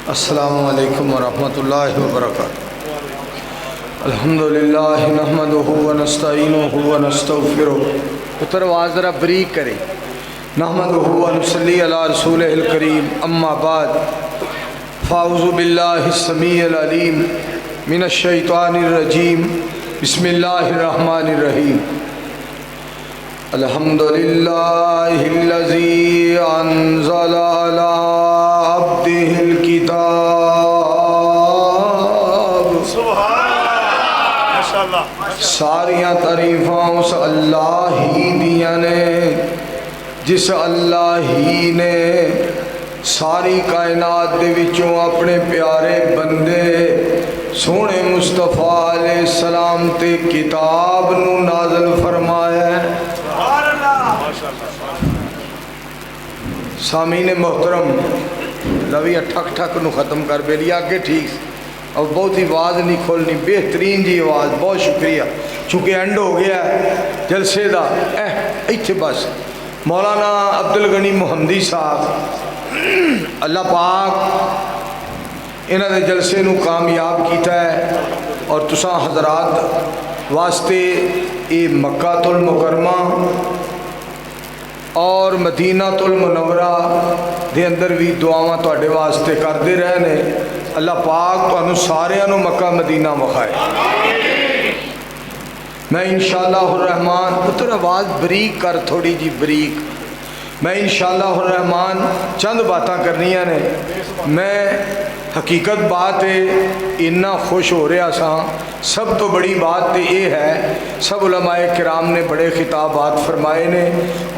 अस्सलामु अलैकुम वरहमतुल्लाहि वबरकातुहू। अल्हम्दुलिल्लाह नहमदुहु व नस्तईनुहु व नस्तगफिरुहु। पुत्र आवाज़ ज़रा बरीक करे। नहमदुहु व नुसल्ली अला रसूलिहिल करीम, अम्मा बाद, फ़ाऊज़ु बिल्लाहिस समीइल अलीम मिनश शैतानिर रजीम, बिस्मिल्लाहिर रहमानिर रहीम। अल्हम्दुलिल्लाहिल्लज़ी अंज़ला अला अब्दिहिल किताब। सारियां तारीफां उस अल्लाह ही दियां ने जिस अल्लाह ही ने सारी कायनात दे विचों अपने प्यारे बंदे सोने मुस्तफा अलैहिस्सलाम ते किताब नू नाज़िल फरमाया। सामीन मोहतरम, लविया ठक ठक नू ख़त्म कर बेलिया अगे ठीक। अब बहुत ही आवाज़ नहीं खोलनी, बेहतरीन जी आवाज़, बहुत शुक्रिया। चूँकि एंड हो गया जलसे का इत्थे बस। मौलाना अब्दुल गनी मुहम्मदी साहब, अल्लाह पाक इन्हां दे जलसे नू कामयाब कीता है और तुसां हज़रात वास्ते ये मक्कातुल मुकरमा और मदीनातुल मुनव्वरा दे अंदर भी दुआवां तुहाडे वास्ते करते रहे ने। अल्लाह पाक तुहानू सारियां नू मक्का मदीना विखाए। मैं इंशाअल्लाहुर रहमान, पुत्र आवाज़ बरीक कर थोड़ी जी बरीक। मैं इंशाअल्लाहुर रहमान चंद बातां करनियां ने। मैं हकीकत बात है इन्ना खुश हो रहा सा। सब तो बड़ी बात तो ये है, सब उलमाए किराम ने बड़े खिताबात फरमाए ने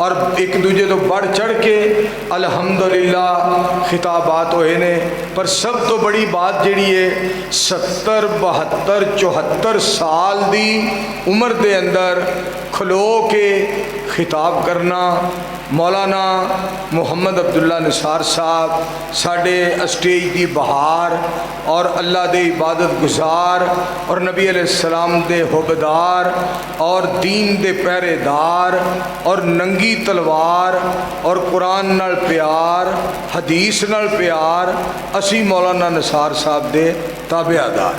और एक दूजे तो बढ़ चढ़ के अल्हम्दुलिल्लाह खिताबात होए ने। पर सब तो बड़ी बात जिहड़ी है 70 72 74 साल दी उम्र दे अंदर खलो के खिताब करना। मौलाना मुहम्मद अब्दुल्ला निसार साहब साढ़े स्टेज की बहार और अल्लाह दे इबादत गुजार और नबी अलैहिस्सलाम दे हुबदार और दीन दे पहरेदार और नंगी तलवार और कुरान नाल प्यार हदीस नाल प्यार असी मौलाना निसार साहब दे ताबेदार।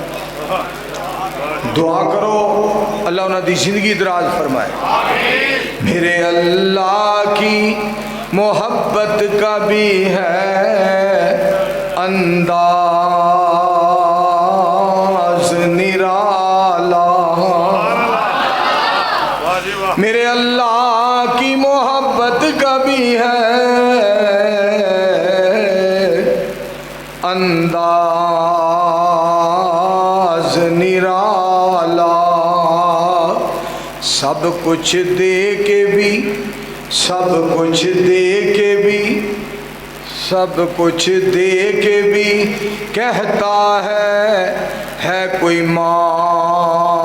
दुआ करो अल्लाह उन्हां दी जिंदगी दराज फरमाए। मेरे अल्लाह की मोहब्बत का भी है अंदाज निराला। मेरे अल्लाह की मोहब्बत का भी है अंदाज निराला। सब कुछ दे के भी, सब कुछ दे के भी, सब कुछ दे के भी कहता है कोई मांगने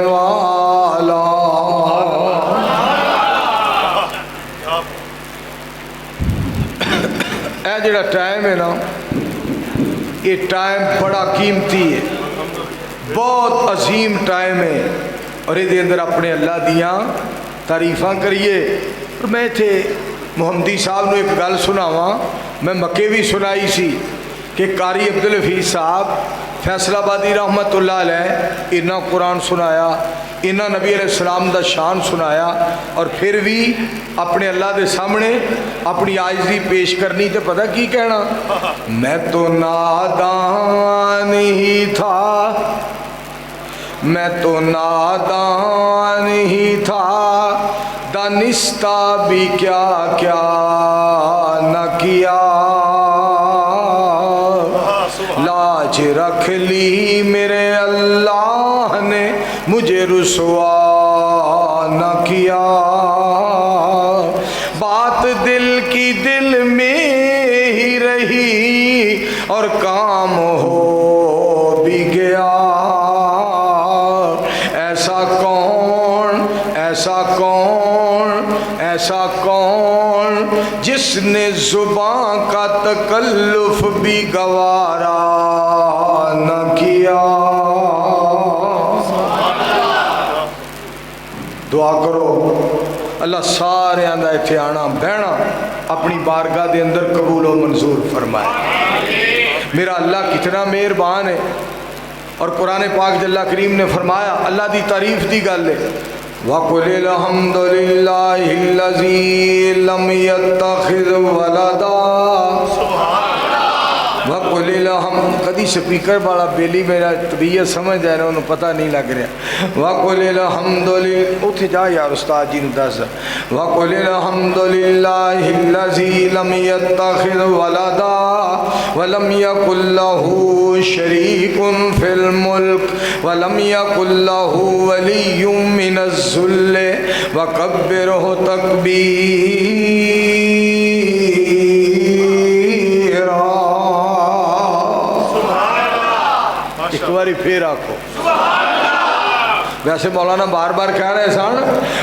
वाला। यह जड़ा टाइम है ना, ये टाइम बड़ा कीमती है, बहुत अजीम टाइम है और ये अंदर अपने अल्लाह दियाँ तारीफां करिए। और मैं इत्थे मुहम्मदी साहब ने एक गल सुनावा, मैं मक्के भी सुनाई सी कि कारी अब्दुल हफीज़ साहब फैसलाबादी रहमतुल्लाह अलैह इन्ना कुरान सुनाया, इन्ना नबी अलैहिस्सलाम दा शान सुनाया और फिर भी अपने अल्लाह के सामने अपनी आजिज़ी पेश करनी तो पता की कहना, मैं तो नादान ही था, मैं तो नादान ही था, दानिस्ता भी क्या क्या न किया। लाज रख ली मेरे अल्लाह ने, मुझे रुसवा न किया। बात दिल की दिल में ही रही और काम हो भी गया। ऐसा कौन, ऐसा कौन, ऐसा कौन जिसने जुबां का तकल्लुफ भी गवारा न किया। दुआ करो अल्लाह सारे दा इत्थे आना बहना अपनी बारगाह के अंदर कबूल व मंजूर फरमाए। میرا اللہ کتنا مہربان ہے. اور قرآن پاک جل کریم نے فرمایا اللہ دی تعریف دی گل ہے وَقُلِ الْحَمْدُ لِلَّهِ الَّذِي لَمْ يَتَّخِذْ وَلَدًا. وَقُلِ الْحَمْدُ کدی سپیکر والا بیلی میرا طبیعت سمجھ جائے نا انہوں پتہ نہیں لگ رہا. وَقُلِ الْحَمْدُ لِلَّهِ اتھے جا یار استاد جی نے دس. وَقُلِ الْحَمْدُ لِلَّهِ الَّذِي لَمْ يَتَّخِذْ وَلَدًا وَلَمْ يَكُنْ لَهُ شَرِيكٌ فِي الْمُلْكِ وَلَمْ يَكُنْ لَهُ وَلِيٌّ مِّنَ الذُّلِّ وَكَبِّرْهُ تَكْبِيرًا. ایک باری پھر آکھو. ویسے مولانا بار بار کہہ رہے سن,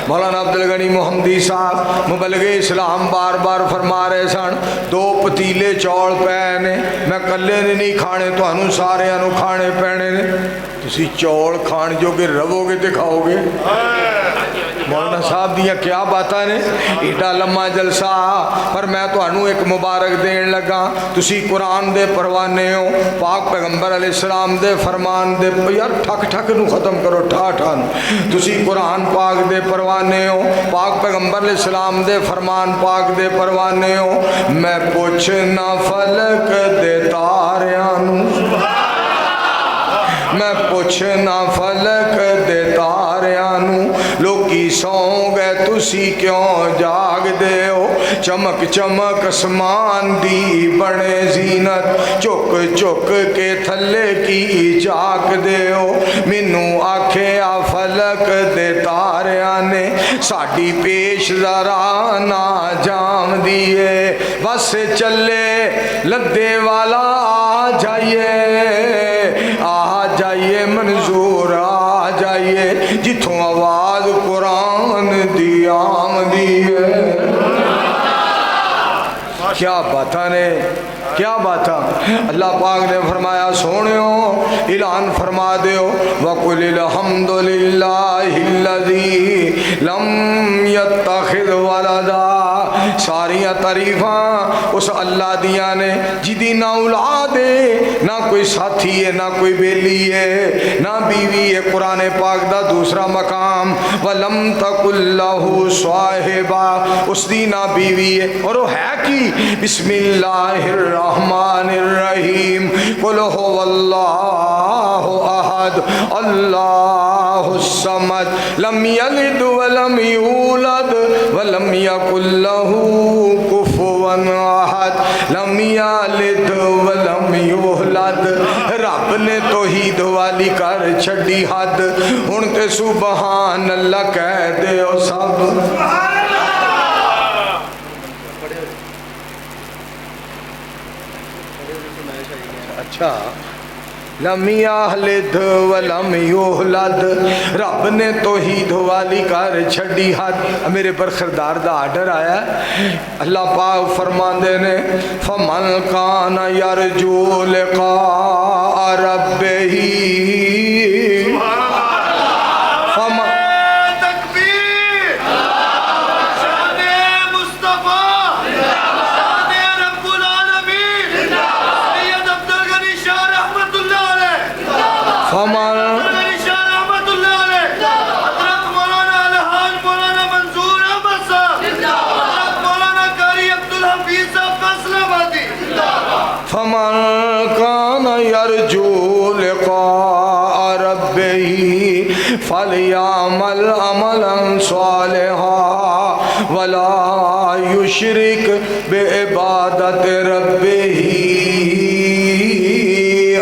مولانا عبدالغنی محمدی صاحب مبلغ اسلام بار بار فرما رہے سن 2 پتیلے چول پے نے, میں کلے نے نہیں کھانے, تہانوں ساریاں نوں کھانے پینے نے. تسی چول کھان جو کہ رو گے تے کھاؤ گے. مولانا صاحب دیاں کیا باتاں نے, ایڈا لمحہ جلسہ. پر میں تہانوں ایک مبارک دین لگا. تسی قرآن دے پروانے ہو, پاک پیغمبر علیہ السلام دے فرمان دے, یار ٹھک ٹھک نو ختم کرو, ٹھا ٹھا نو. تسی قرآن پاک دے پروانے ہو, پاک پیغمبر علیہ السلام دے فرمان پاک دے پروانے ہو. میں پوچھنا فلک دے تاریاں نو, میں پوچھنا فلک دے تاریاں نو, لوکی سو گئے تسی کیوں جاگ دے ہو. چمک چمک اسمان دی بڑے زینت, چک چک کے تھلے کی چاک دے ہو. مینوں آکھے آ فلک دے تاریاں نے, ساڈی پیش ذرا نہ جام دیے. بس چلے لدے والا آ جائیے, آ جائیے منظور آ جائیے, جتھوں آواز قرآن دی آمدی ہے. کیا باتاں نے, کیا باتاں. اللہ پاک نے فرمایا سونیو اعلان فرما دیو وَقُلِ الْحَمْدُ لِلَّهِ الَّذِي لَمْ يَتَّخِذْ وَلَدًا. ساریاں تعریفاں اس اللہ دیاں نے جدی نہ اولاد ہے, نہ کوئی ساتھی ہے, نہ کوئی بیلی ہے, نہ بیوی ہے. قرآن پاک دا دوسرا مقام وَلَمْ تَكُنْ لَهُ صَاحِبَةٌ, اس دی نہ بیوی ہے. اور وہ ہے کی بسم اللہ الرحمن الرحیم قل هو اللہ احد اللہ الصمد لم یلد ولم یولد ولم یکن له کفوا احد لم یلد ولم یولد. رب نے توحید والی کر چھڈی حد, ہن تے سبحان اللہ کہہ دیو سب. اچھا لم یلد ولم یولد, رب نے توحید والی کر چھڈی حد. میرے پر خردار دا آرڈر آیا ہے. اللہ پاک فرماندے نے فمن کان یرجو لقاء ربہ فمن کان یرجو لقاء ربہ فلیعمل عملا صالحا ولا یشرک بعبادت ربہ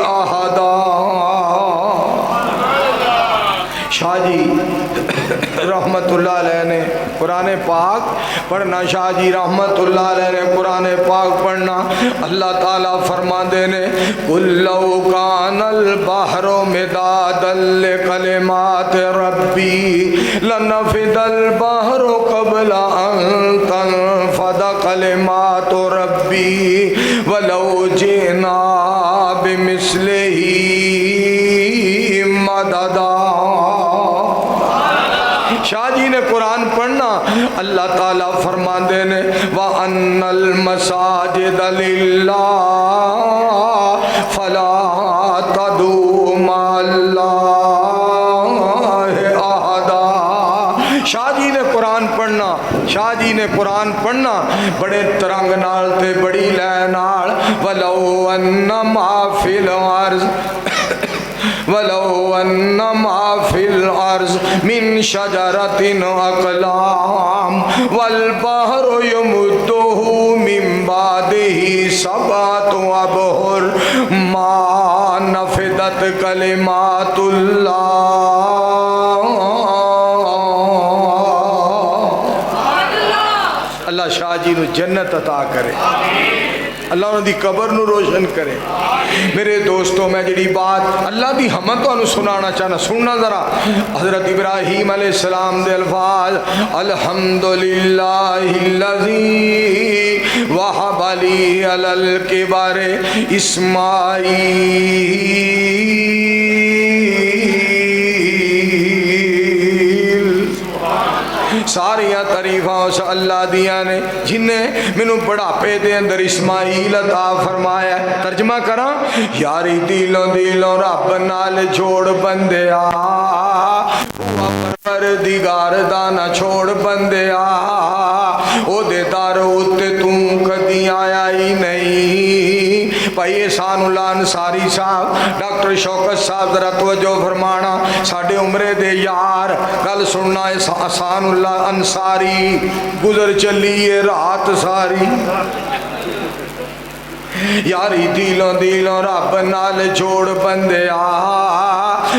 احدا. شاہ جی رحمت اللہ علیہ نے قرآن پاک پڑھنا, شاہ جی رحمت اللہ علیہ نے قرآن پاک پڑھنا. اللہ تعالیٰ فرما دینے قُلْ لَوْ كَانَ الْبَحْرُ مِدَادًا لِكَلِمَاتِ رَبِّي لَنَفِدَ الْبَحْرُ قَبْلَ أَن تَنفَدَ كَلِمَاتُ رَبِّي وَلَوْ جِئْنَا بِمِثْلِهِ مَدَدًا. شاہ جی نے قرآن پڑھنا. اللہ تعالیٰ فرماندے نے وَأَنَّ الْمَسَاجِدَ لِلَّهِ قرآن پڑھنا بڑے ترنگ نال تے بڑی لے نال ولو انما فی الارض ولو انما فی الارض من شجرۃ اقلام والبحر یمدہ من بعدہ سبعۃ ابحر ما نفدت کلمات اللہ۔ اللہ شاہ جی نو جنت عطا کرے، اللہ انہوں دی قبر نو روشن کرے۔ میرے دوستوں میں جڑی بات اللہ دی حمد تو انہوں سنانا چاہنا، سننا ذرا حضرت ابراہیم علیہ السلام دے الفاظ الحمدللہ الذی وہب لی علی الکبر اسماعیل۔ ساریاں تعریفاں اس اللہ دیاں نے جنہیں مینوں بڑھاپے دے اندر اسماعیل عطا فرمایا ہے۔ ترجمہ کراں، یاری دلوں دلوں رب نال جوڑ بندیا، پروردگار دا نہ چھوڑ بندیا، او دے در اُتے تو کدی آیا ہی نہیں۔ بھائی احسان اللہ انصاری صاحب، ڈاکٹر شوکت صاحب ذرا توجہ فرمانا، ساڈے عمرے دے یار گل سننا۔ احسان اللہ انصاری گزر چلی ہے رات ساری، یاری دلوں دلوں رب نال جوڑ بندیا،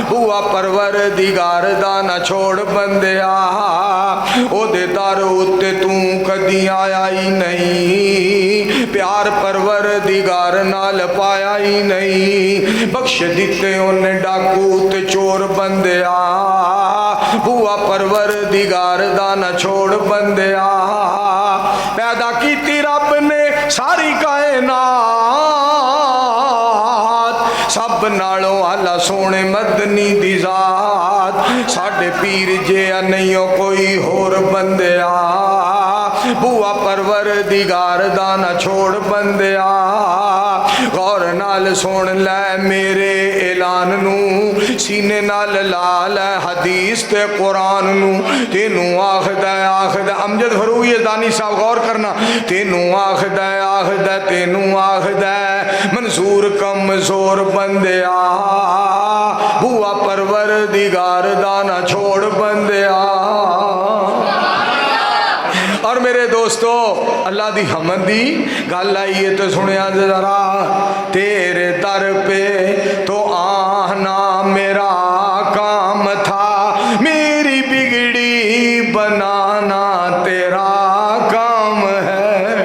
بوا پروردگار دا نہ چھوڑ بندیا، او دے در اُتے تو کدی آیا ہی نہیں، پیار پروردگار نال پایا ہی نہیں، بخش دیتے انہیں ڈاکو تے چور بندیا، بوا پروردگار دا نہ چھوڑ بندیا، پیدا کیتی رب نے ساری کائنات، سب نالوں آلہ سونے مدنی دی ذات، ساڑھے پیر جے نہیں کوئی ہور بندیا، بوا پروردگار دا نہ چھوڑ بندیا، غور نال سن لے میرے اعلان نو، سینے نال لا لے حدیث تے قرآن نو، تینوں آخدہ امجد فروغ یزدانی صاحب غور کرنا، تینوں آخدہ تینوں آخدہ منصور کمزور بندیا، بوا پروردگار دا نہ چھوڑ بندیا۔ اور میرے دوستو اللہ دی حمد دی گل آئیے تو سنیا ذرا، تیرے در پہ تو آنا میرا کام تھا، میری بگڑی بنانا تیرا کام ہے،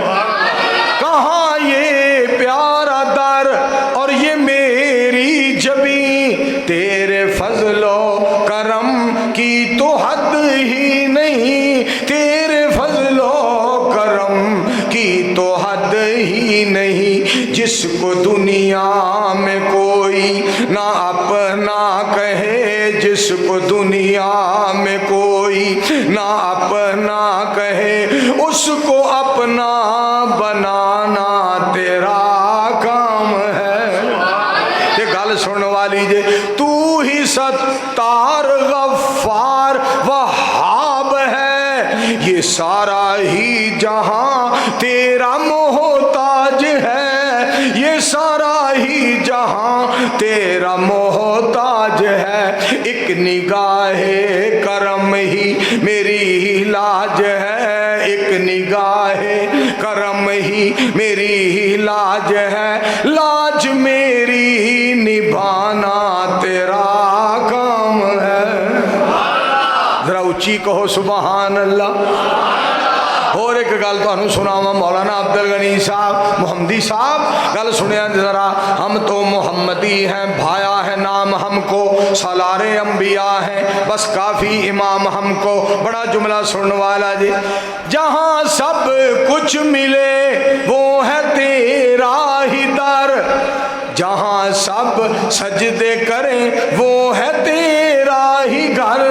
کہاں یہ پیارا در اور یہ میری جبیں، تیرے فضل و کرم کی تو حد ہی نہیں، تیرے فضل و کرم کی تو حد ہی نہیں، جس کو دنیا میں کوئی نہ اپنا کہے، جس کو دنیا میں کوئی نہ اپنا کہے، اس کو اپنا بنانا تیرا کام ہے۔ یہ گل سن والی جے، تو ہی ستار غفار وہاب ہے، یہ سارا ہی جہاں تیرا محتاج ہے، یہ سارا ہی جہاں تیرا محتاج ہے، ایک نگاہ کرم ہی میری لاج ہے، ایک نگاہ کرم ہی میری لاج ہے، لاج میری نبھانا تیرا کام ہے۔ ذرا اچھی کہو سبحان اللہ۔ اور ایک گل تو سناواں، مولانا عبد الغنی صاحب محمدی صاحب گل سنیا ذرا، ہم تو محمدی ہیں، بھایا ہے نام ہم کو، سالار انبیاء ہیں بس کافی امام ہم کو۔ بڑا جملہ سننے والا جی، جہاں سب کچھ ملے وہ ہے تیرا ہی در، جہاں سب سجدے کریں وہ ہے تیرا ہی گھر،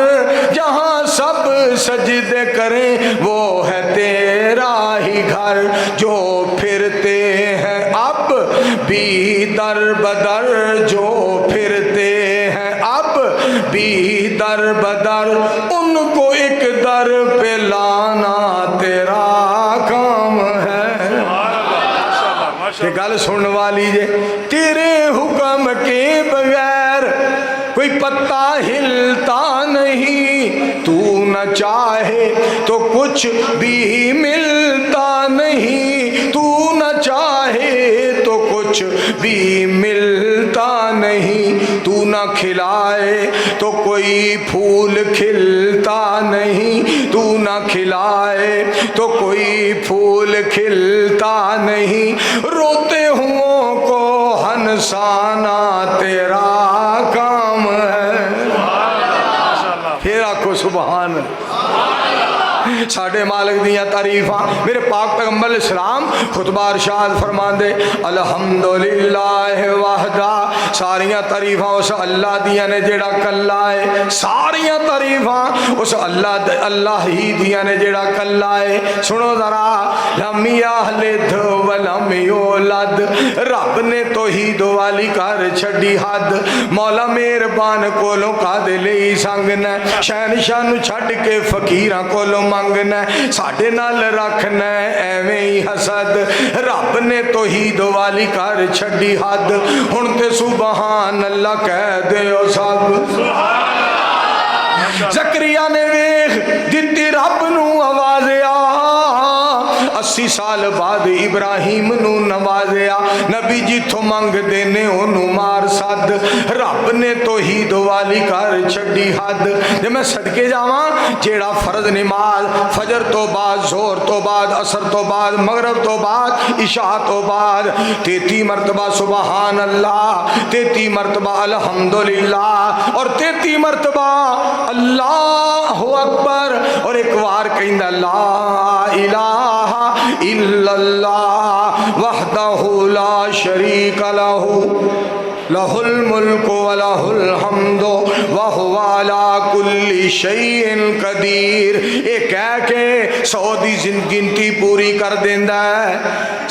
جہاں سب سجدے کریں وہ ہے تیرا ہی گھر، جو پھرتے ہیں اب بھی در بدر، جو پھرتے ہیں اب بھی در بدر، ان کو ایک در پہ لانا تیرا کہ گل سننے والی جے تیرے حکم کے بغیر کوئی پتا ہلتا نہیں، تو نہ چاہے تو کچھ بھی ملتا نہیں، تو نہ چاہے تو کچھ بھی ملتا نہیں، تو نہ کھلائے تو کوئی پھول کھلتا نہیں، تو نہ کھلائے تو کوئی پھول کھلتا نہیں، روتے ہوں کو ہنسانا تیرا کام ہے۔ پھر آکھو سبحان ساڑھے مالک دیاں تعریفاں میرے پاک پیغمبر علیہ السلام خطبہ ارشاد فرمان دے الحمدللہ وحدہ، ساریاں تعریفاں اس اللہ دیاں نے جیڑا کلا ہے، ساریاں تعریفاں اس اللہ ہی دیاں نے جیڑا کلا ہے۔ سنو ذرا لم یلد ولم یولد، رب نے توحید والی کر چھڈی حد، مولا مہربان کولوں کا دلی سنگنا، شہنشاہ نو چھڈ کے فقیراں کولوں منگنا، ساڈے نال رکھنا ایویں ہی حسد، رب نے توحید والی کر چھڈی حد، ہن تے سبحان اللہ کہہ دیو سب۔ زکریا نے ویکھ دتی رب نو آوازیا، 80 سال بعد ابراہیم نو نوازیا، نبی جتھوں منگ دینے انہوں مار سد، رب نے توحید والی کر چھڈی حد۔ جب میں صدقے جاواں جیڑا فرض نماز فجر تو بعد، زہر تو بعد، عصر تو بعد، مغرب تو بعد، عشاء تو بعد 33 مرتبہ سبحان اللہ، 33 مرتبہ الحمدللہ، اور 33 مرتبہ اللہ اکبر، اور ایک وار کہندا لا الہ الا اللہ وحدہ لا شریک لہ لہ الملک ولہ الحمد وہو علی کل شیء قدیر۔ یہ کہہ کے 100 دی گنتی پوری کر دیندا ہے،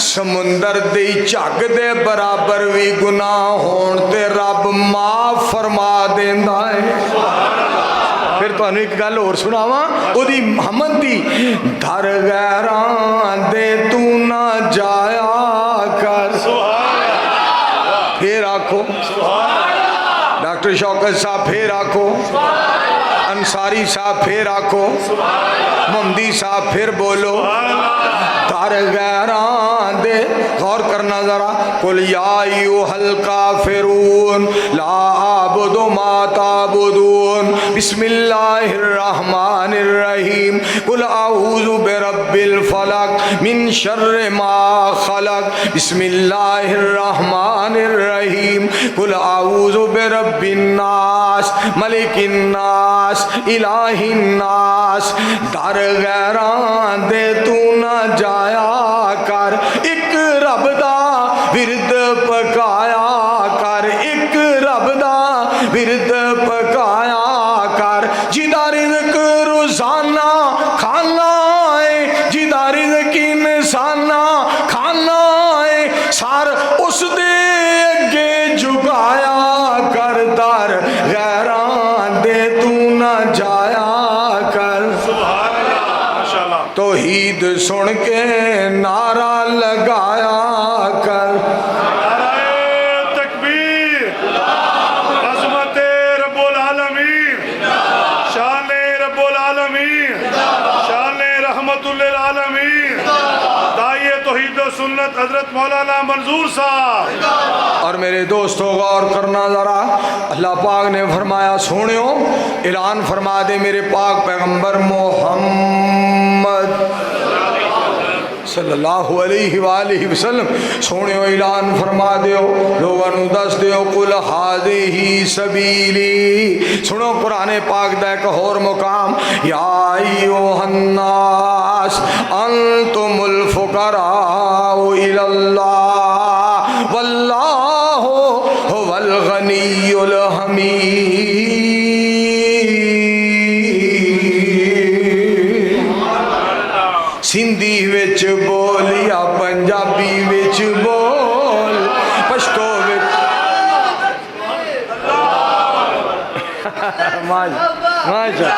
سمندر دی جھگ دے برابر بھی گناہ ہون تے رب معاف فرما دیندا ہے۔ پھر تو انہوں ایک گل اور سناواں او دی محمد دی، دھر غیران دے تو نہ جایا کر، پھر آکھو ڈاکٹر شوکت صاحب، پھر آکھو انصاری صاحب، پھر آکھو محمدی صاحب، پھر بولو دھر غیران دے، غور کرنا ذرا، قل یا ایھا الکافرون لا اعبد ما تعبدون، بسم اللہ الرحمن الرحیم، قل اعوذ برب الفلق من شر ما خلق، بسم اللہ الرحمن الرحیم، قل اعوذ برب الناس ملک الناس الہ الناس۔ در غیران دے تو نہ جایا کر، ایک رب دا ورد پکایا کر، ایک رب دا ورد پکایا کر، جدا رزق روزانہ کھانا ہے، جدا رزق انسانہ کھانا ہے، سار اس دے اگے جھکایا کر، در غیران دے تو نہ جایا کر۔ توحید سن کے نعرہ لگایا کر، نعرہ تکبیر، عظمت رب العالمین، شان رب العالمین، شان رحمت للعالمین، داعی توحید و سنت حضرت مولانا منظور صاحب۔ اور میرے دوستو غور کرنا ذرا، اللہ پاک نے فرمایا سونیو اعلان فرما دے میرے پاک پیغمبر محمد صلی اللہ علیہ وآلہ وسلم، سونیو اعلان فرما دیو، لوگوں نو دس دیو قل ھذہ سبیلی۔ سنو قرآن پاک دا ایک اور مقام، یا ایھا الناس انتم الفقراء الی اللہ واللہ ھو الغنی الحمید۔ سندھی وچ بول یا پنجابی وچ بول، پشتو وچ ماشاء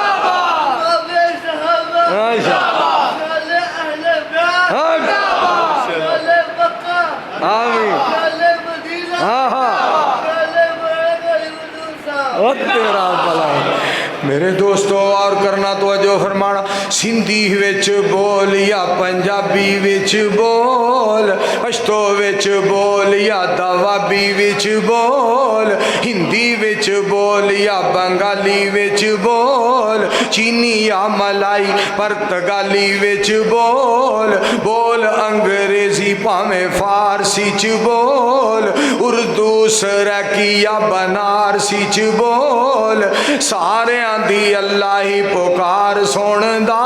आमीन। हाँ हाँ ओ तेरा भला मेरे दोस्तों और करना तो जो फरमाना सिंधी विच बोल या पंजाबी विच बोल पश्तो विच बोल या दवाबी विच बोल हिंदी विच बोल या बंगाली विच बोल चीनी या मलाई पुर्तगाली विच बोल बोल अंग्रेजी भावें फारसी च बोल उर्दू सराकी या बनारसी च बोल सारे दी अल्लाह ही पुकार सुनदा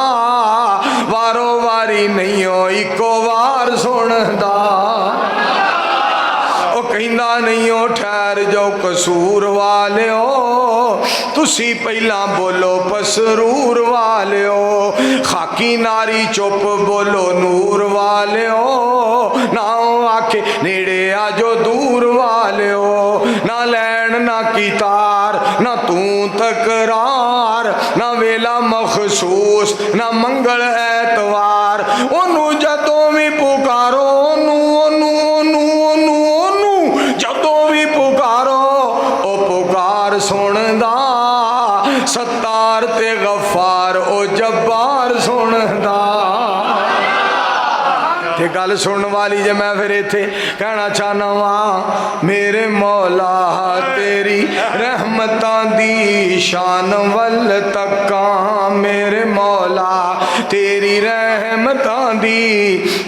वारो वारी नहीं हो इको वार सुनदा ओ कहंदा नहीं हो ठहर जाओ कसूर वालियो तुसी पहला बोलो पसरूर वालियो खाकी नारी चुप बोलो नूर वालियो ना आखे नेड़े आजो दूर वालियो ना लैन ना की तार ना तू तकरार ना वेला मखसूस ना मंगल ऐतवार ओनू जदों भी पुकारो ओनू ओनू ओनू ओनू ओनू जदों भी पुकारो ओ पुकार सुनदा सत्तार ते गफ्फार ओ जब्बार सुनदा ते गल सुनने वाली जे मैं फिर इत्थे कहना चाहना वा मेरे मौला तेरी रहमतां दी शान वल तकां मेरे मौला तेरी रहमतां दी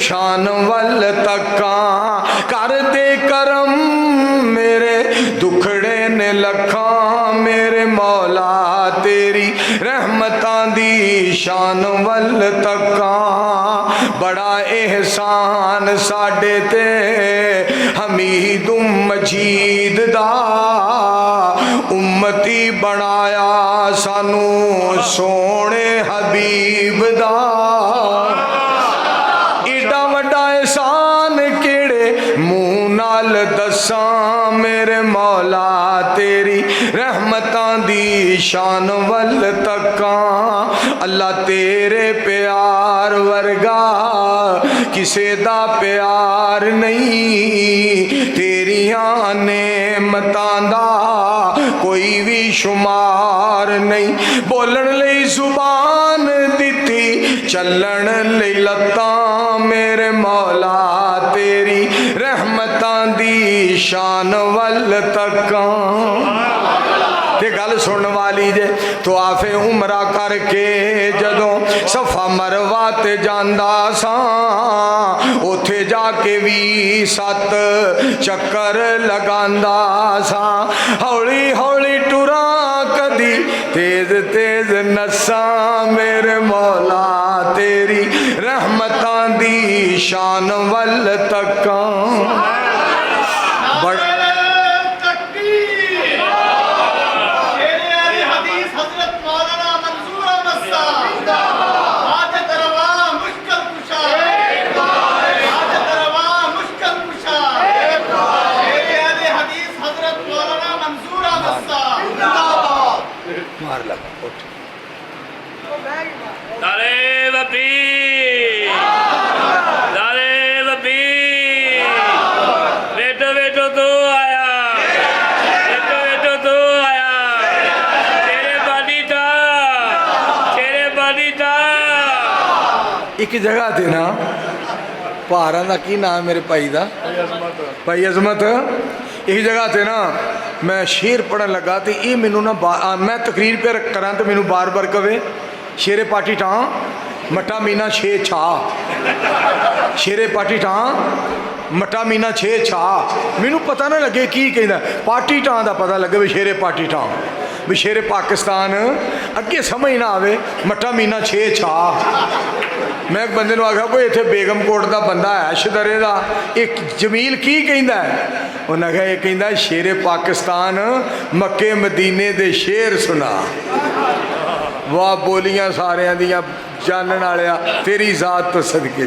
शान वल तकां कर दे करम मेरे दुखड़े ने लखां मेरे मौला तेरी रहमतां दी शान वल तकां बड़ा एहसान साडे ते हमीद मजीद दा उम्मती बनाया सानू सोने हबीब दा एडा वड्डा एहसान केड़े मुंह नाल दसां मेरे मौला तेरी रहमतां दी शान वल तकां अल्लाह तेरे प्यार वर्गा किसे दा प्यार नहीं तेरियां नेमतां दा कोई भी शुमार नहीं बोलण लई जुबान दिती चलण लई लत्तां मेरे मौला तेरी रहमतां दी शान वल तकां ते गल सुनने वाली जे तो आफे उमरा करके जदों सफा मरवा ते जांदा सां उथे जाके भी 7 चक्कर लगांदा सां हौली हौली टुरा कदी तेज तेज नसां मेरे मौला तेरी रहमतां दी शान वल तकां एक जगह थे ना पहाड़ा का की नाम मेरे भाई का भाई अजमत एक जगह थे ना मैं शेर पढ़न लगा तो ये मैनू ना मैं तकरीर पे करा तो मैनू बार बार कवे शेरे पाटी टां मटा मीना छे छा शेरे पाटी टां मटा मीना छे छा मैनू पता ना लगे की कहना पाटी टां का पता लगे भी शेरे पाटी टां भी शेरे पाकिस्तान अगे समझ ना आवे मटा मीना छे छा मैं एक बंदे आख्या कोई इतने बेगमकोट का बंदा है शदरे का एक जमील की कहता है उन्हें आख्या ये कहता शेरे पाकिस्तान मक्के मदीने दे शेर सुना वाह बोलियां सारिया दियां जानन वालिया तेरी जात तो सदके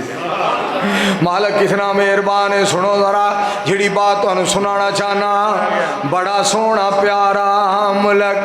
मालिक कितना मेहरबान है। सुनो जरा जिहड़ी बात तुहानूं सुनाना चाहना, बड़ा सोहना प्यारा मुल्क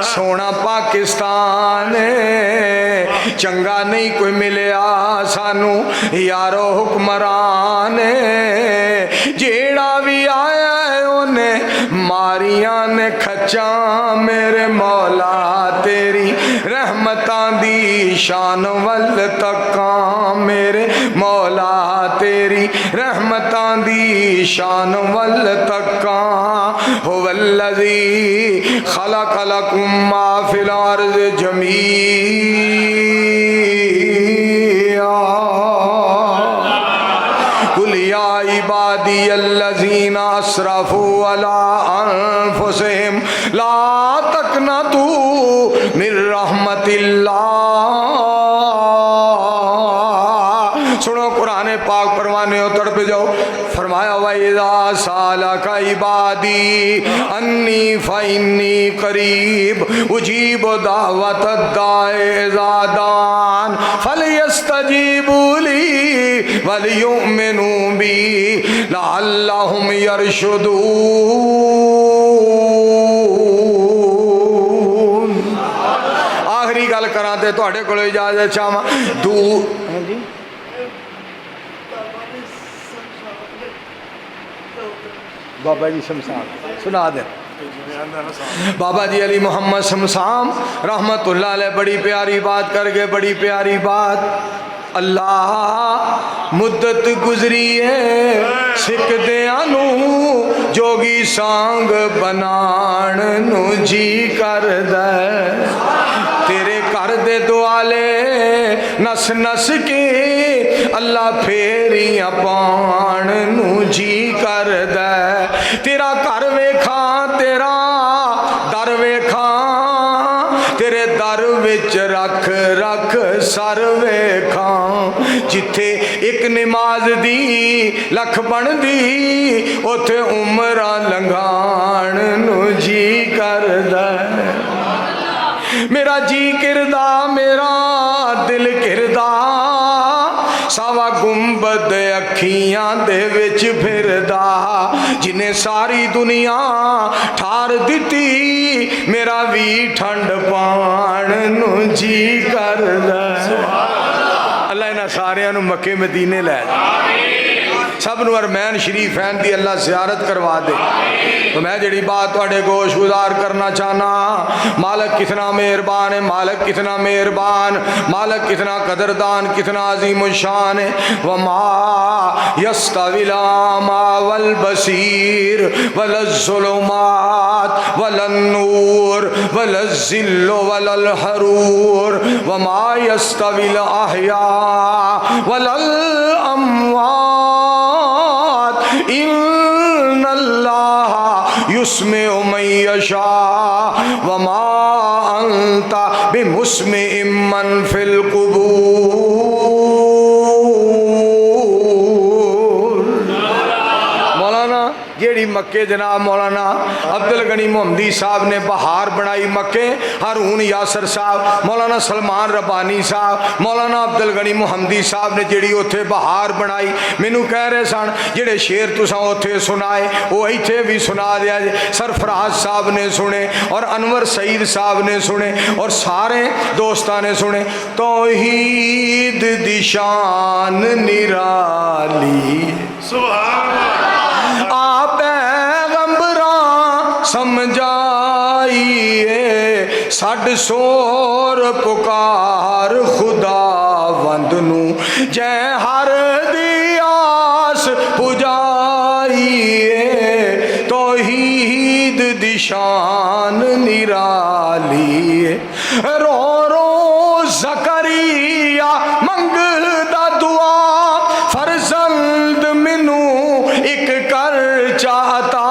सोहना पाकिस्तान है। चंगा नहीं कोई मिलिया सानू यारो हुक्मरान है। जेड़ा भी आया है उन्हें मारियां ने खच्चा, मेरे मौला तेरी रहमतां दी शान वल तकां, मेरे मौला तेरी रहमतां दी शान वल तकां। हुवल्लज़ी खलक़ लकुम मा फिल अर्ज़ जमीआ, कुल या इबादी अल्लज़ीना अस्रफू अला अनफुसिहिम ला तक़नतू मिन रहमतिल्लाह। सुनो कुरान पाक परवाने हो तड़प जाओ। फरमाया वइज़ा सालका इबादी अन्नी फ़इन्नी करीब उजीब दावत दाए इज़ा दान फलयस्तजीबू ली वलयुमिनू बी लअल्लहुम यरशुदून। आखिरी गल करा ते तुहाडे कोलों इजाजत चाहां। बाबा जी शमशान सुना दे। बाबा जी अली मोहम्मद शमशान रहमतुल्लाह अलैह बड़ी प्यारी बात करके, बड़ी प्यारी बात। अल्लाह मुद्दत गुजरी है सिकदियां नू जोगी सांग बनाण नू जी करदा, तेरे घर दे दुआले नस नस के अल्लाह फेरियां पाण नू जी करदा। तेरा घर वेखा तेरा दर वेखा, तेरे दर विच रख रख सर वेखा। जिथे एक नमाज दी लख बनदी उथे उमरां लंघाण नू जी करदा। मेरा जी किरदा मेरा दिल किरदा, सावा गुंबद अखियां दे विच फिरदा। जिन्हें सारी दुनिया ठार दिती मेरा भी ठंड पाण नू जी करदा। अल्लाह इन्हां सारियां नू मक्के मदीने लै सब नू अरमैन शरीफ हैन दी अल्लाह ज़ियारत करवा दे। तो मैं जी बात तुहाडे गोश गुजार करना चाहना, मालिक कितना मेहरबान है, मालिक कितना मेहरबान, मालिक कितना कदरदान, कितना अजीम शान है। वमा यस्तविल आमा वल बसीर वलज़्ज़ुलुमात वलन्नूर वलज़्ज़िल्लु वलल हरूर वमा यस्तविल अहया वलल अमवात इन्नल्लाह युस्मिउ मन यशा वमा अंता बिमुस्मिइम मन फिल कुबूर। मौलाना जेड़ी मक्के जनाब मौलाना अब्दुल गनी मोहम्मदी साहब ने बहार बनाई मक्के, हारून यासर साहब, मौलाना सलमान रब्बानी साहब, मौलाना अब्दुल गनी मोहम्मदी साहब ने जेड़ी उत्थे बहार बनाई, मैनू कह रहे सन जेड़े शेर तुसां उत्थे सुनाए वो इत्थे भी सुना दिया जे। सरफराज साहब ने सुने और अनवर सईद साहब ने सुने और सारे दोस्तां ने सुने। तौहीद दी शान निराली आप पैगंबरां समझाइए, सड सोर पुकार खुदा वंद नू जै हर दी आस पुजाइए। तौहीद दी शान निराली रो रो ज़करिया मंगदा दुआ, फरजंद मैनू एक कर चाहता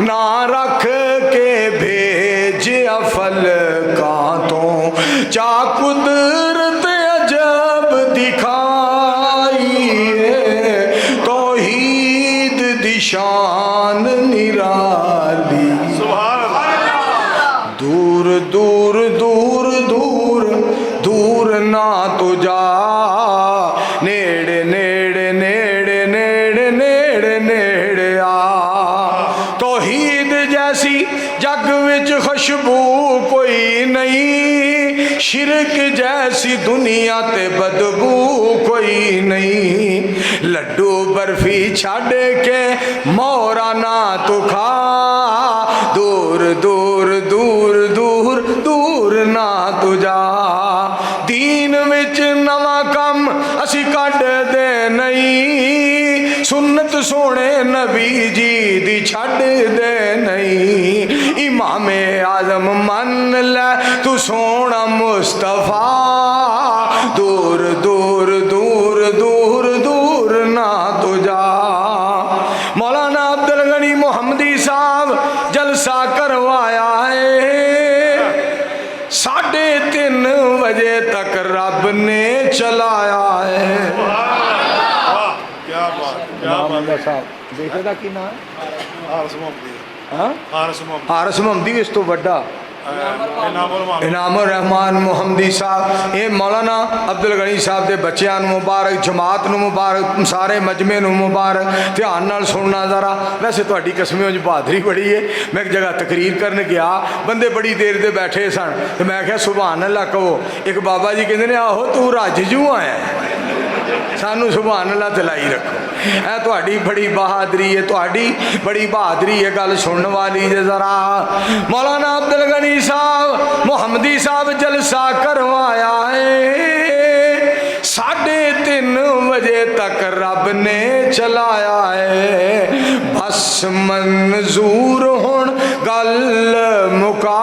ना रख के भेज अफल कांतों चा कुदरत अजब दिखाइए। तौहीद दी शान निराली दूर दूर दूर दूर दूर ना तो जा, नेड़े नेड़े नेड़े तौहीद जैसी जग विच खुशबू कोई नहीं, शिरक जैसी दुनिया ते बदबू कोई नहीं। लड्डू बर्फी छड़ के मोरा ना तू खा, दूर दूर दूर दूर दूर ना तू जा। दीन विच नवा कम असी कढ़ दे नहीं, सुन्नत सोने नबी जी दी छड़ दे नहीं। इमामे आजम मन ले तू सोना मुस्तफा, दूर दूर दूर दूर दूर ना तू जा। मौलाना अब्दुल गनी मोहम्मदी साहब जलसा करवाया है, 3:30 बजे तक रब ने चलाया है। क्या बात, क्या बात। साहब बेटे का की नाम हारिस मोहम्मदी, हाँ हारिस मोहम्मदी, हारिस मोहम्मदी, इस तो बड़ा इनामुर रहमान मोहम्मदी साहब। ये मौलाना अब्दुल गनी साहब के बच्चों मुबारक, जमात नूं मुबारक, सारे मजमे नूं मुबारक। ध्यान नाल सुनना जरा। वैसे तुहाडी कसमें च बहादरी बड़ी है। मैं एक जगह तकरीर करने गया, बंदे बड़ी देर दे बैठे सन, तो मैं क्या सुभान अल्लाह कहो। एक बाबा जी कहते ने आहो तू रज जू आया, सानू सुभान अल्लाह दिलाई रखो। है तुहाडी बड़ी बहादरी है, तुहाडी बड़ी बहादरी है। गल सुनने वाली जे जरा। मौलाना अब्दुल गनी साहब मोहम्मदी साहब जलसा करवाया है, 3:30 बजे तक रब ने चलाया है। बस मंजूर हुण गल मुका,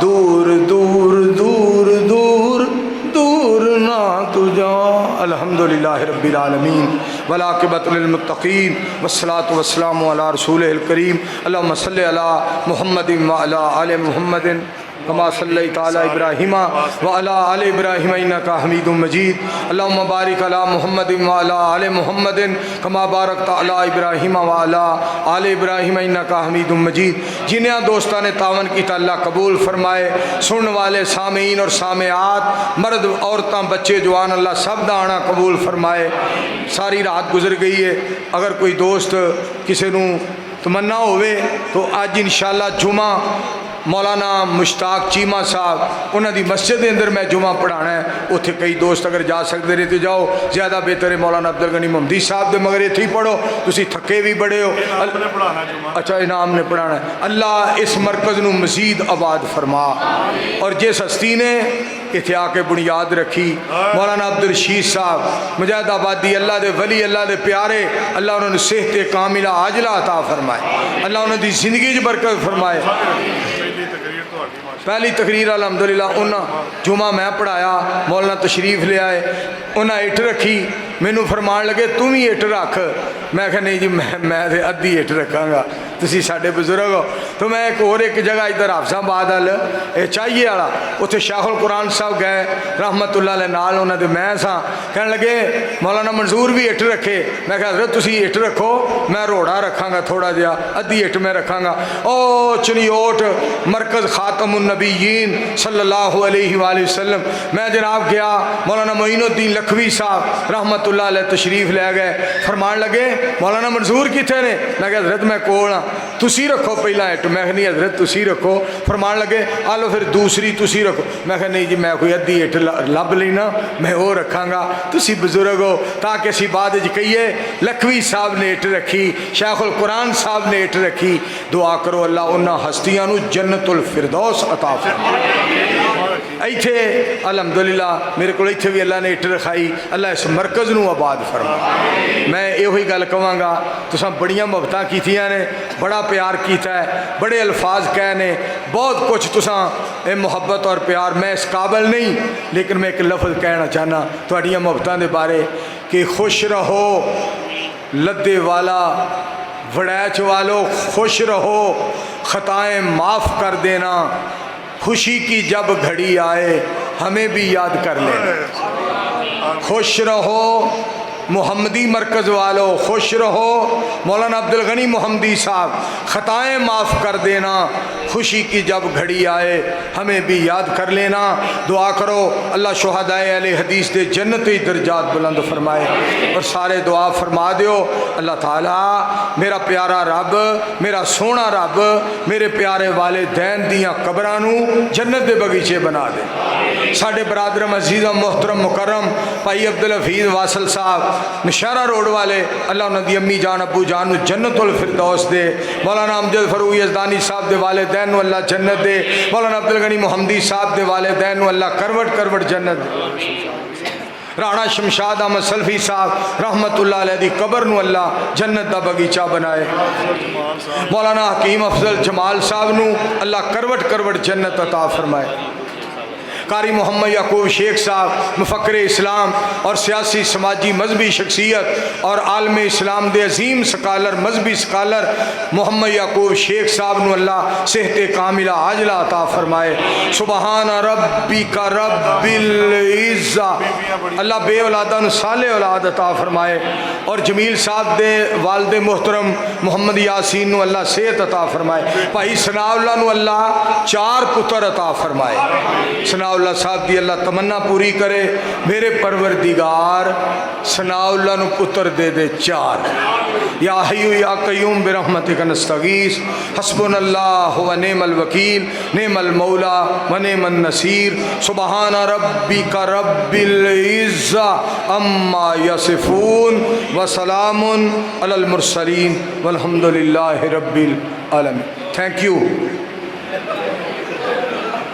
दूर दूर दूर दूर दूर ना तू जा। अल्हम्दुलिल्लाह रब्बिल आलमीन वल आक़िबतु लिल मुत्तक़ीन वस्सलातु वस्सलामु अला रसूलिल करीम। अल्लाहुम्मा सल्लि अला मुहम्मदिन व अला आलि मुहम्मदिन कमा सल्लैता अला इब्राहीम व अला आलि इब्राहीम इन्नका हमीदुम मजीद। अल्लाहुम्मा बारिक अला मुहम्मदिन व अला आलि मुहम्मदिन कमा बारकता अला इब्राहीम व अला आलि इब्राहीम इन्नका हमीदुम मजीद। जिन्हें दोस्तों ने तावन किया अल्लाह कबूल फरमाए। सुनने वाले सामीन और सामियात, मर्द औरतां बच्चे जवान, अल्लाह सब दा आना कबूल फरमाए। सारी रात गुजर गई है। अगर कोई दोस्त किसी नूं तमन्ना होवे तो अज इंशाअल्लाह जुमा मौलाना मुश्ताक चीमा साहब उन्होंने मस्जिद के अंदर मैं जुमा पढ़ाना है। उत्थे कई दोस्त अगर जा सकते रहे तो जाओ, ज़्यादा बेहतर है। मौलाना अब्दुल गनी मोहम्मदी साहब के मगर इत्थे ही पढ़ो, तुसी थके भी बड़े हो। अच्छा इनाम ने पढ़ाना है। अल्लाह इस मरकज़ नूं मज़ीद आबाद फरमा। और जिस हस्ती ने इत्थे आके बुनियाद रखी, मौलाना अब्दुल रशीद साहब मुजाहिद आबादी, अल्लाह दे वली, अल्लाह दे प्यारे, अल्लाह उन्होंने सेहत कामिला आजला अता फरमाए, अल्लाह उन्होंने ज़िंदगी च बरकत फरमाए। पहली तकरीर अल्हम्दुलिल्लाह उन्हें जुमा मैं पढ़ाया, मौलाना तशरीफ ले आए, उन्हें इट रखी, मैनू फरमान लगे तू भी इट रख। मैं कहा नहीं जी मैं तो अद्धी इट रखांगा, तुसी साडे बुजुर्ग हो। तो मैं एक और एक जगह इधर हाफजाबाद अल चाहिए वाला, उत्थे शाहुल कुरान साहब गए रहमतुल्लाह अलैह नाल, उन्होंने मैं सा कहने लगे मौलाना मंजूर भी इट रखे। मैं कहा हज़रत तुसी इट रखो, मैं रोड़ा रखांगा थोड़ा जिहा, अद्धी इट मैं रखांगा। ओ चनियोट मरकज़ खातमुन नबीयीन सल्लल्लाहु अलैहि वसल्लम मैं जनाब गया, मौलाना मोइनुद्दीन लखवी साहब रहमतुल्लाह अलैह तशरीफ ले गए। फरमान लगे मौलाना मंजूर कितने ने? मैं कहा हज़रत मैं कोल हाँ, तुसी रखो पहला इट। मैं नहीं हज़रत तुसी रखो। फरमान लगे आ लो फिर दूसरी तुसी रखो। मैं कहा नहीं जी मैं कोई अद्धी इट लभ लेना, मैं वो रखांगा, तुसी बुजुर्ग हो। ताकि असी बाद कहीए लखवी साहब ने इट रखी, शायखुल कुरान साहब ने इट रखी। दुआ करो अल्लाह उन्होंने हस्तियों को जन्नतुल फिरदौस अता फरमाए। इत्थे अल्हम्दुलिल्लाह मेरे को इत्थे भी अल्लाह ने इट रखाई, अल्लाह इस मरकज़ नूं आबाद फरमाए। मैं यही गल कहांगा, तुसां बड़ियां मुहब्बतां कीतियां ने, बड़ा प्यार किया है, बड़े अल्फाज कहे ने, बहुत कुछ तुसां ये मुहब्बत और प्यार मैं इस काबिल नहीं, लेकिन मैं एक लफ्ज़ कहना चाहना तुहाड़ियां मुहब्बतां दे बारे कि खुश रहो लद्दे वाला वड़ैच वालों, खुश रहो खताएं माफ़ कर देना, खुशी की जब घड़ी आए हमें भी याद कर लेना। खुश रहो محمدی مرکز والوں خوش رہو۔ مولانا عبد الغنی محمدی صاحب خطائیں معاف کر دینا، خوشی کی جب گھڑی آئے ہمیں بھی یاد کر لینا، دعا کرو اللہ شہدائے اہل حدیث دے جنتی درجات بلند فرمائے، اور سارے دعا فرما دیو اللہ تعالیٰ میرا پیارا رب، میرا سونا رب میرے پیارے والدین دیاں قبرانو جنت دے بغیچے بنا دے۔ ساڈے برادر عزیز محترم مکرم بھائی عبدالحفیظ واصل صاحب نشارہ روڈ والے، اللہ انہاں دی امی جان ابو جان نو جنت الفردوس دے، مولانا امجد فروغی یزدانی صاحب دے والدین نو اللہ جنت دے، مولانا عبدالغنی محمدی صاحب دے والدین نو اللہ کروٹ کروٹ جنت دے، رانا شمشاد احمد سلفی صاحب رحمت اللہ علیہ دی قبر نو اللہ جنت دا بغیچہ بنائے، مولانا حکیم افضل جمال صاحب نو اللہ کروٹ کروٹ جنت عطا فرمائے، قاری محمد یعقوب شیخ صاحب مفکر اسلام اور سیاسی سماجی مذہبی شخصیت اور عالم اسلام دے عظیم سکالر مذہبی سکالر محمد یعقوب شیخ صاحب نو اللہ صحت کاملہ عاجلہ عطا فرمائے، سبحان ربک رب العزہ، اللہ بے اولادہ نو صالح اولاد عطا فرمائے، اور جمیل صاحب دے والد محترم محمد یاسین نو اللہ صحت عطا فرمائے، بھائی ثناء اللہ نو اللہ 4 پتر عطا فرمائے، ثناء اللہ صاحب دی اللہ تمنا پوری کرے، میرے پروردگار ثناء اللہ نو پتر دے دے 4، یا حیو یا قیوم برحمتک نستغیث، حسبنا اللہ و نعم الوکیل، نعم المولا و نعم النصیر، سبحان ربک رب العزہ اما یصفون وسلام علی المرسلین والحمد للہ رب العالمین۔ Thank you.